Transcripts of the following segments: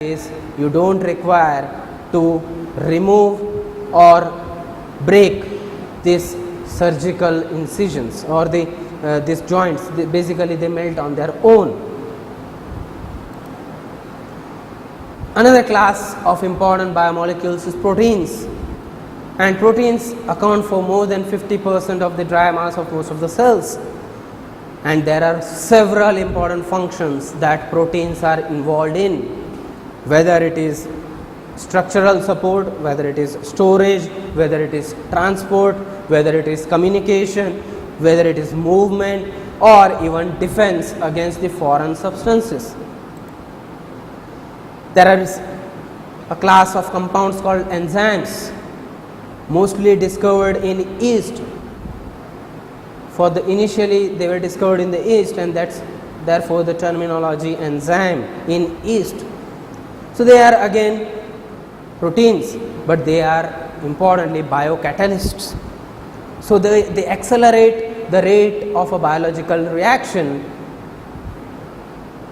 is you don't require to remove or break these surgical incisions or these joints. Basically they melt on their own. Another class of important biomolecules is proteins, and proteins account for more than 50% of the dry mass of most of the cells, and there are several important functions that proteins are involved in, whether it is structural support, whether it is storage, whether it is transport, whether it is communication, whether it is movement, or even defense against the foreign substances. There is a class of compounds called enzymes, mostly discovered in yeast. Initially they were discovered in the yeast, and that's therefore the terminology enzyme in yeast. So they are again proteins, but they are importantly biocatalysts. So they accelerate the rate of a biological reaction,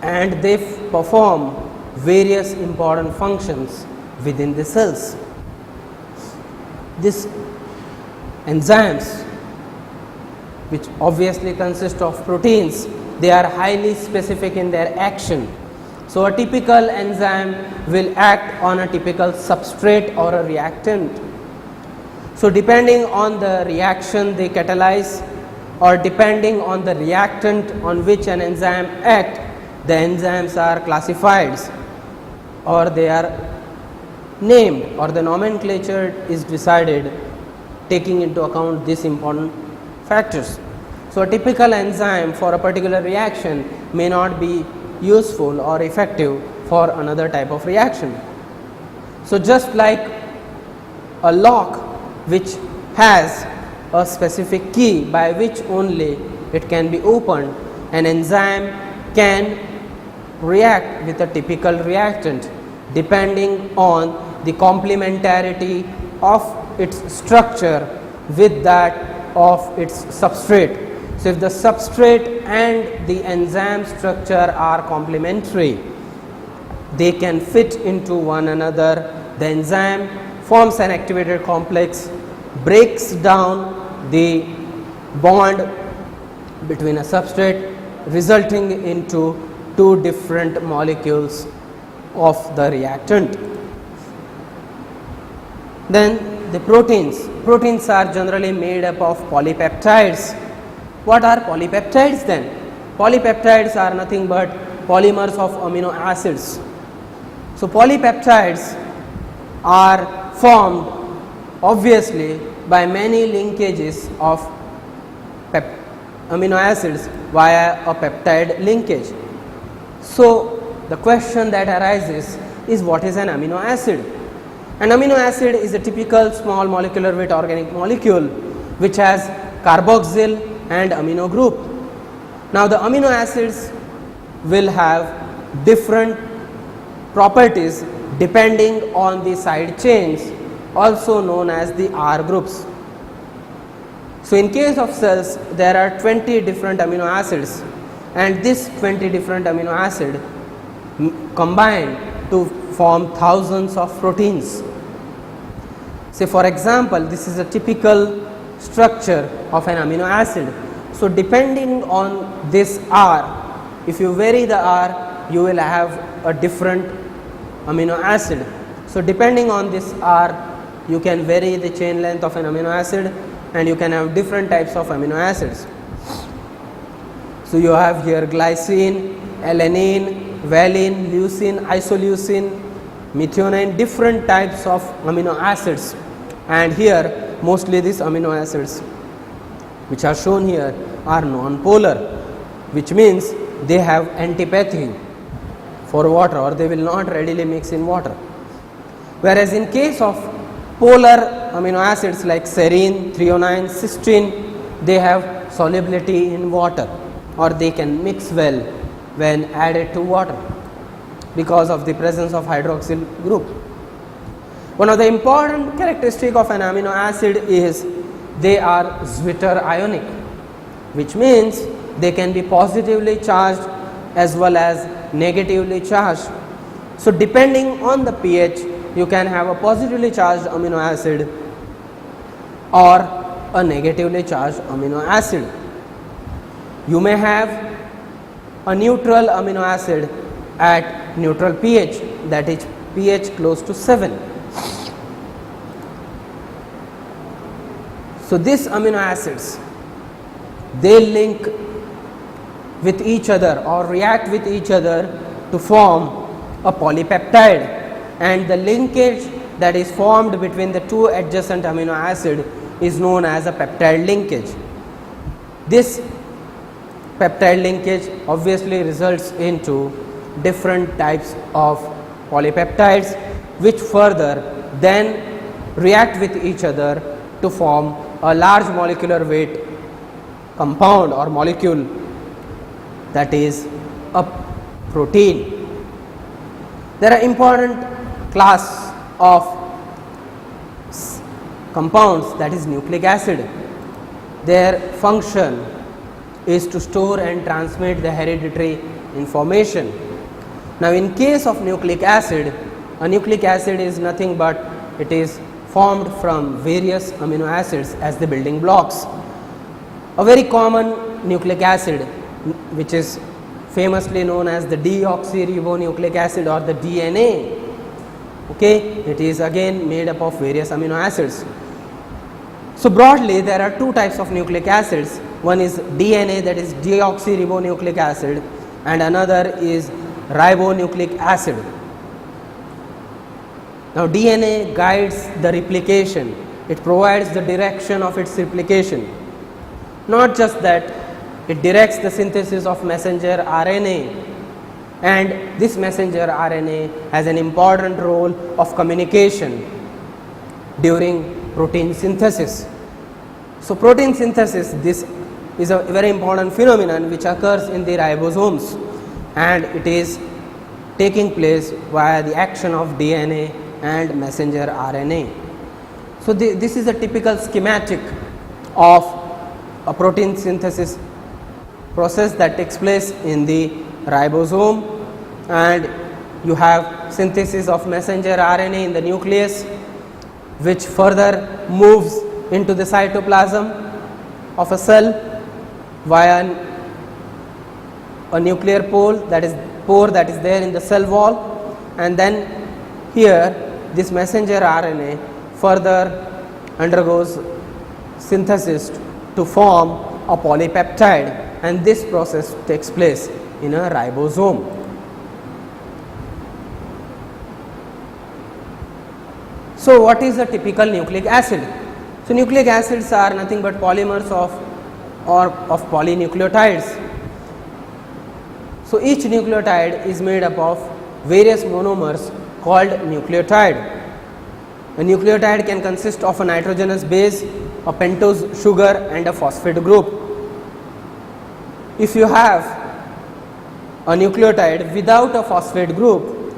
and they perform various important functions within the cells. These enzymes, which obviously consist of proteins, they are highly specific in their action. So a typical enzyme will act on a typical substrate or a reactant. So depending on the reaction they catalyze, or depending on the reactant on which an enzyme acts, the enzymes are classified, or they are named, or the nomenclature is decided taking into account these important factors. So a typical enzyme for a particular reaction may not be useful or effective for another type of reaction. So just like a lock which has a specific key by which only it can be opened, an enzyme can react with a typical reactant depending on the complementarity of its structure with that of its substrate. So if the substrate and the enzyme structure are complementary, they can fit into one another. The enzyme forms an activated complex, breaks down the bond between a substrate, resulting into two different molecules of the reactant. Then the proteins. Proteins are generally made up of polypeptides. What are polypeptides then? Polypeptides are nothing but polymers of amino acids. So polypeptides are formed obviously by many linkages of amino acids via a peptide linkage. So the question that arises is, what is an amino acid? An amino acid is a typical small molecular weight organic molecule which has carboxyl and amino group. Now the amino acids will have different properties depending on the side chains, also known as the R groups. So in case of cells, there are 20 different amino acids, and this 20 different amino acids combine to form thousands of proteins. Say for example, this is a typical structure of an amino acid. So depending on this R, if you vary the R, you will have a different amino acid. So depending on this R, you can vary the chain length of an amino acid, and you can have different types of amino acids. So you have here glycine, alanine, valine, leucine, isoleucine, methionine, different types of amino acids. And here mostly these amino acids which are shown here are non-polar, which means they have antipathy for water, or they will not readily mix in water. Whereas in case of polar amino acids like serine, threonine, cysteine, they have solubility in water, or they can mix well when added to water because of the presence of hydroxyl group. One of the important characteristics of an amino acid is they are Zwitter ionic, which means they can be positively charged as well as negatively charged. So depending on the pH, you can have a positively charged amino acid or a negatively charged amino acid. You may have a neutral amino acid at neutral pH, that is pH close to 7. So these amino acids, they link with each other or react with each other to form a polypeptide, and the linkage that is formed between the two adjacent amino acid is known as a peptide linkage. This peptide linkage obviously results into different types of polypeptides, which further then react with each other to form a large molecular weight compound or molecule, that is a protein. There are important class of compounds, that is nucleic acid. Their function is to store and transmit the hereditary information. Now in case of nucleic acid, a nucleic acid is nothing but it is formed from various amino acids as the building blocks. A very common nucleic acid, which is famously known as the deoxyribonucleic acid or the DNA, okay, it is again made up of various amino acids. So broadly there are two types of nucleic acids. One is DNA, that is deoxyribonucleic acid, and another is ribonucleic acid. Now DNA guides the replication, it provides the direction of its replication. Not just that, it directs the synthesis of messenger RNA, and this messenger RNA has an important role of communication during protein synthesis. So protein synthesis, this is a very important phenomenon which occurs in the ribosomes, and it is taking place via the action of DNA and messenger RNA. So this is a typical schematic of a protein synthesis process that takes place in the ribosome, and you have synthesis of messenger RNA in the nucleus, which further moves into the cytoplasm of a cell via a nuclear pore that is there in the cell wall, and then here this messenger RNA further undergoes synthesis to form a polypeptide, and this process takes place in a ribosome. So what is a typical nucleic acid? So nucleic acids are nothing but polymers of polynucleotides. So each nucleotide is made up of various monomers called nucleotide. A nucleotide can consist of a nitrogenous base, a pentose sugar, and a phosphate group. If you have a nucleotide without a phosphate group,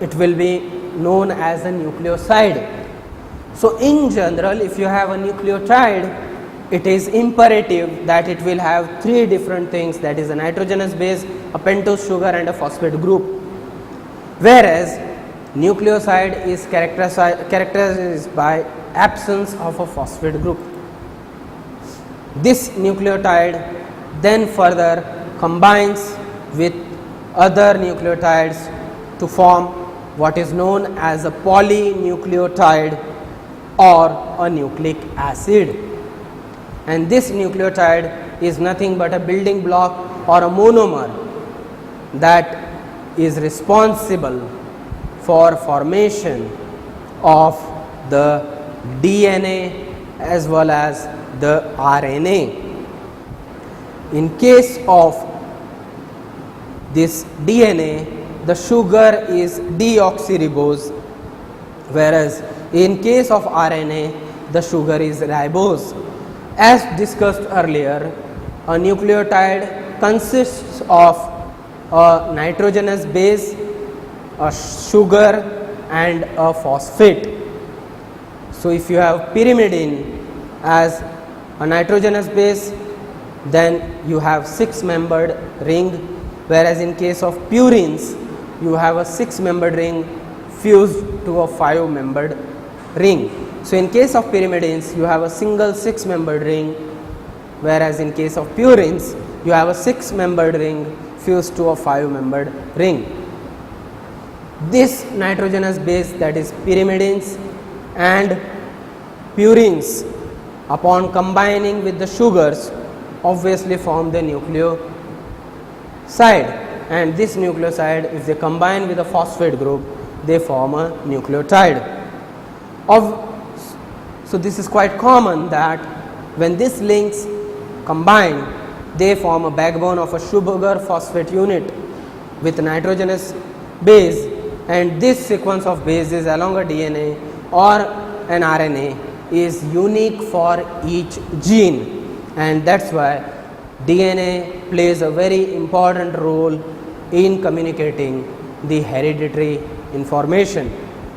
it will be known as a nucleoside. So in general, if you have a nucleotide, it is imperative that it will have three different things, that is a nitrogenous base, a pentose sugar, and a phosphate group. Whereas nucleoside is characterized by absence of a phosphate group. This nucleotide then further combines with other nucleotides to form what is known as a polynucleotide or a nucleic acid. And this nucleotide is nothing but a building block or a monomer that is responsible for formation of the DNA as well as the RNA. In case of this DNA, the sugar is deoxyribose, whereas in case of RNA, the sugar is ribose. As discussed earlier, a nucleotide consists of a nitrogenous base, a sugar, and a phosphate. So if you have pyrimidine as a nitrogenous base, then you have 6-membered ring, whereas in case of purines, you have a 6-membered ring fused to a 5-membered ring. So, in case of pyrimidines, you have a single 6-membered ring, whereas in case of purines, you have a 6-membered ring fused to a 5-membered ring. This nitrogenous base, that is pyrimidines and purines, upon combining with the sugars, obviously form the nucleoside, and this nucleoside, if they combine with a phosphate group, they form a nucleotide. So, this is quite common that when these links combine, they form a backbone of a sugar phosphate unit with nitrogenous base, and this sequence of bases along a DNA or an RNA is unique for each gene, and that is why DNA plays a very important role in communicating the hereditary information.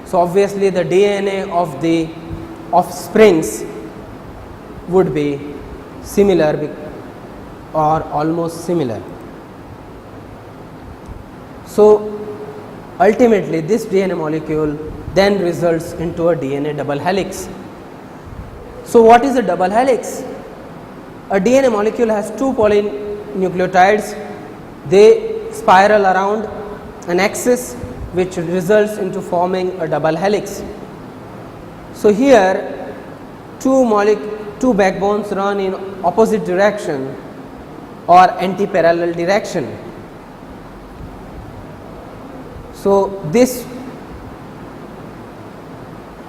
So, obviously, the DNA of the offsprings would be similar or almost similar. So, ultimately this DNA molecule then results into a DNA double helix. So, what is a double helix? A DNA molecule has 2 polynucleotides, they spiral around an axis which results into forming a double helix. So, here two backbones run in opposite direction or anti-parallel direction. So, this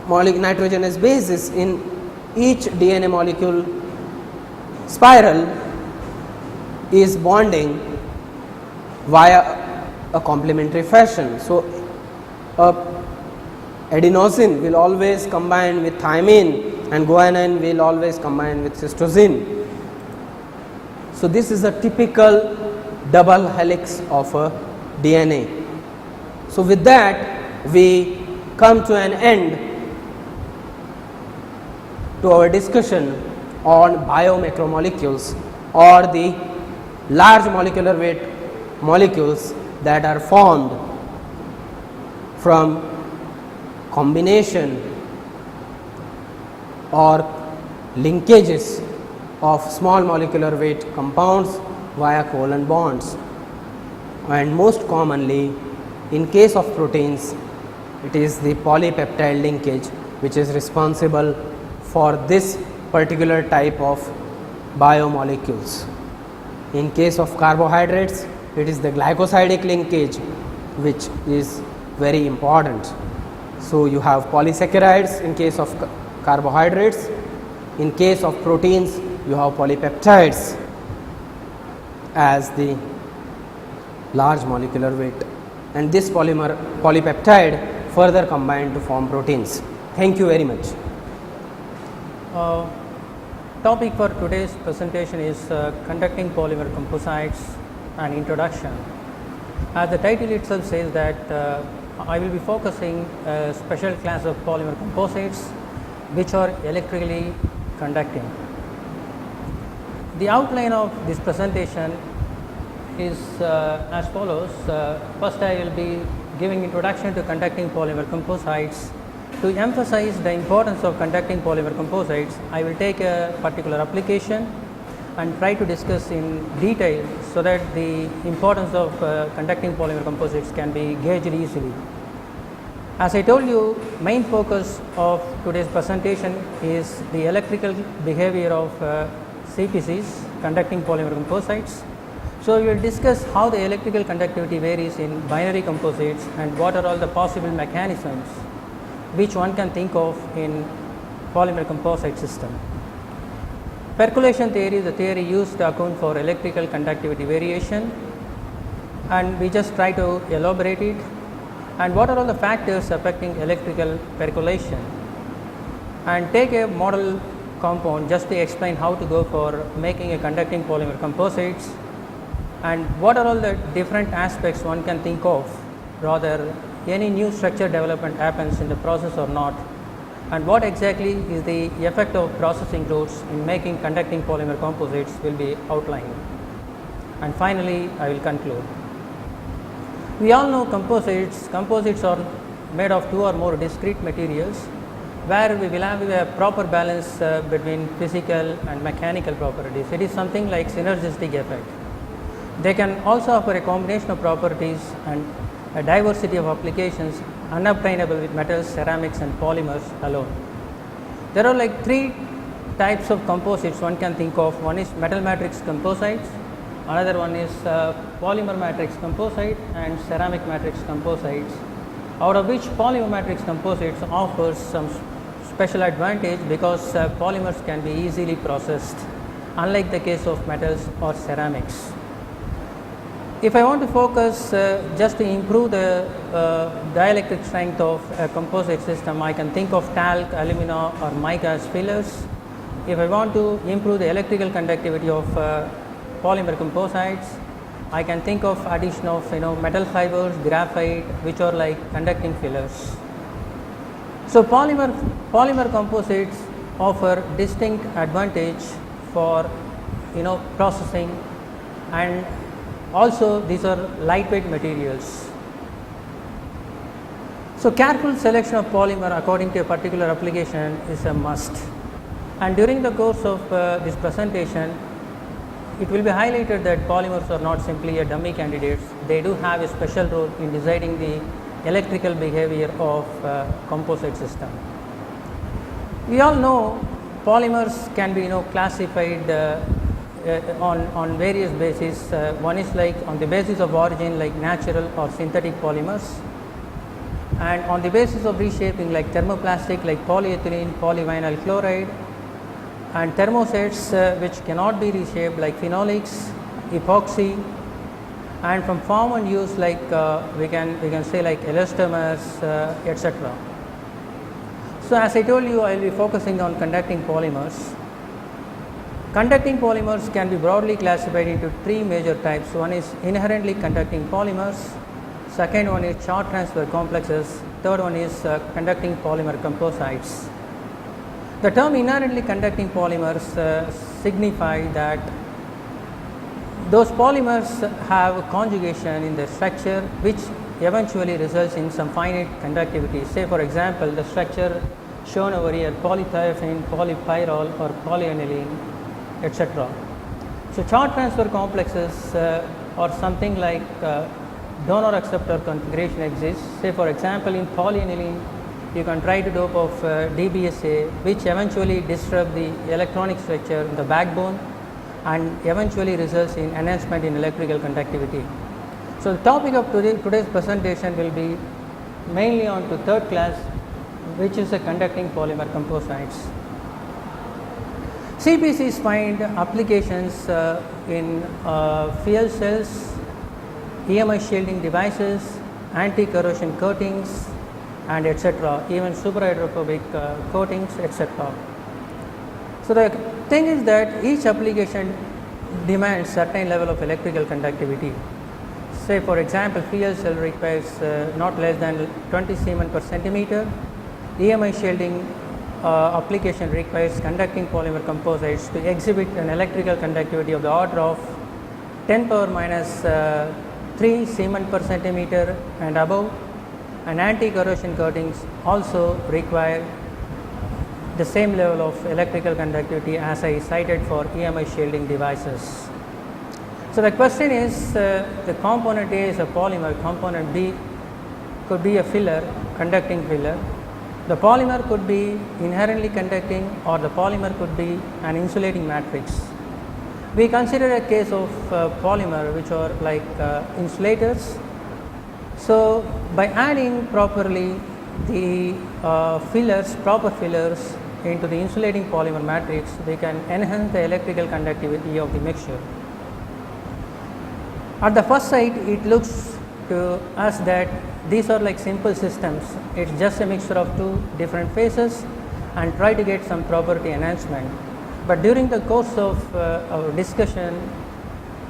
nitrogenous bases in each DNA molecule spiral is bonding via a complementary fashion. So, adenosine will always combine with thymine and guanine will always combine with cytosine. So, this is a typical double helix of a DNA. So, with that we come to an end to our discussion on biomacromolecules or the large molecular weight molecules that are formed from combination or linkages of small molecular weight compounds via covalent bonds, and most commonly in case of proteins it is the polypeptide linkage which is responsible for this particular type of biomolecules. In case of carbohydrates, it is the glycosidic linkage which is very important. So, you have polysaccharides in case of carbohydrates, in case of proteins you have polypeptides as the large molecular weight, and this polypeptide further combine to form proteins. Thank you very much. Topic for today's presentation is conducting polymer composites and introduction. As the title itself says that I will be focusing a special class of polymer composites which are electrically conducting. The outline of this presentation is as follows. First, I will be giving introduction to conducting polymer composites. To emphasize the importance of conducting polymer composites, I will take a particular application and try to discuss in detail so that the importance of conducting polymer composites can be gauged easily. As I told you, main focus of today's presentation is the electrical behavior of CPCs, conducting polymer composites. So, we will discuss how the electrical conductivity varies in binary composites and what are all the possible mechanisms which one can think of in polymer composite system. Percolation theory is the theory used to account for electrical conductivity variation, and we just try to elaborate it and what are all the factors affecting electrical percolation, and take a model compound just to explain how to go for making a conducting polymer composites and what are all the different aspects one can think of, rather any new structure development happens in the process or not, and what exactly is the effect of processing loads in making conducting polymer composites will be outlined. And finally, I will conclude. We all know composites. Composites are made of two or more discrete materials where we will have a proper balance between physical and mechanical properties. It is something like synergistic effect. They can also offer a combination of properties and a diversity of applications unobtainable with metals, ceramics and polymers alone. There are like three types of composites one can think of. One is metal matrix composites, another one is polymer matrix composite and ceramic matrix composites, out of which polymer matrix composites offers some special advantage because polymers can be easily processed, unlike the case of metals or ceramics. If I want to focus just to improve the dielectric strength of a composite system, I can think of talc, alumina or mica as fillers. If I want to improve the electrical conductivity of polymer composites, I can think of addition of metal fibers, graphite, which are like conducting fillers. So polymer composites offer distinct advantage for processing, and also these are lightweight materials. So careful selection of polymer according to a particular application is a must, and during the course of this presentation it will be highlighted that polymers are not simply a dummy candidates, they do have a special role in deciding the electrical behavior of composite system. We all know polymers can be classified on various bases. One is like on the basis of origin like natural or synthetic polymers, and on the basis of reshaping like thermoplastic like polyethylene, polyvinyl chloride, and thermosets which cannot be reshaped like phenolics, epoxy, and from form and use like we can say like elastomers, etc. So as I told you, I will be focusing on conducting polymers. Conducting polymers can be broadly classified into three major types. One is inherently conducting polymers, second one is charge transfer complexes, third one is conducting polymer composites. The term inherently conducting polymers signify that those polymers have conjugation in the structure which eventually results in some finite conductivity. Say for example, the structure shown over here, polythiophene, polypyrrole or polyaniline, etc. So charge transfer complexes or something like donor acceptor configuration exists. Say for example, in polyaniline you can try to dope of DBSA, which eventually disrupt the electronic structure in the backbone and eventually results in enhancement in electrical conductivity. So the topic of today's presentation will be mainly on to third class, which is a conducting polymer composites. CPCs find applications in fuel cells, EMI shielding devices, anti-corrosion coatings, and etc., even superhydrophobic coatings, etc. So the thing is that each application demands certain level of electrical conductivity. Say for example, fuel cell requires not less than 20 Siemens per centimeter. EMI shielding application requires conducting polymer composites to exhibit an electrical conductivity of the order of 10 power minus 3 Siemens per centimeter and above, and anti-corrosion coatings also require the same level of electrical conductivity as I cited for EMI shielding devices. So the question is, the component A is a polymer, component B could be a filler, conducting filler. The polymer could be inherently conducting, or the polymer could be an insulating matrix. We consider a case of polymer which are like insulators. So by adding properly the proper fillers into the insulating polymer matrix, we can enhance the electrical conductivity of the mixture. At the first sight, it looks to us that these are like simple systems. It's just a mixture of two different phases and try to get some property enhancement. But during the course of our discussion,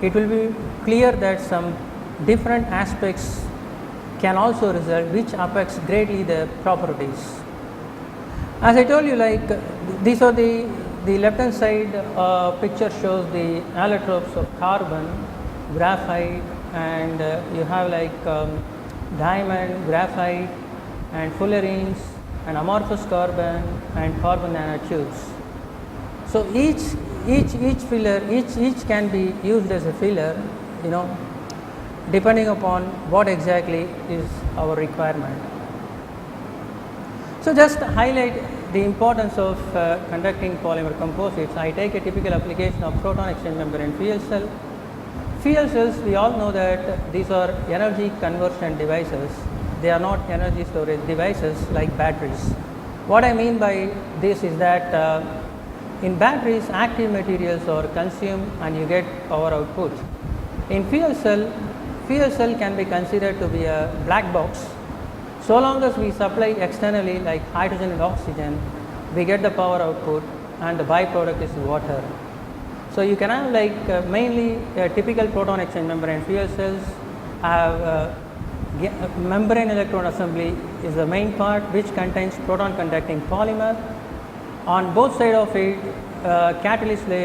it will be clear that some different aspects can also result, which affects greatly the properties. As I told you, like these are the left hand side picture shows the allotropes of carbon, graphite and you have like diamond, graphite, and fullerenes, and amorphous carbon, and carbon nanotubes. So each filler, each can be used as a filler, depending upon what exactly is our requirement. So just highlight the importance of conducting polymer composites. I take a typical application of proton exchange membrane fuel cell. Fuel cells, we all know that these are energy conversion devices. They are not energy storage devices like batteries. What I mean by this is that in batteries, active materials are consumed and you get power output. In fuel cell can be considered to be a black box. So long as we supply externally like hydrogen and oxygen, we get the power output and the byproduct is water. So you can have like mainly typical proton exchange membrane fuel cells have membrane electron assembly is the main part, which contains proton conducting polymer. On both sides of it, catalyst layer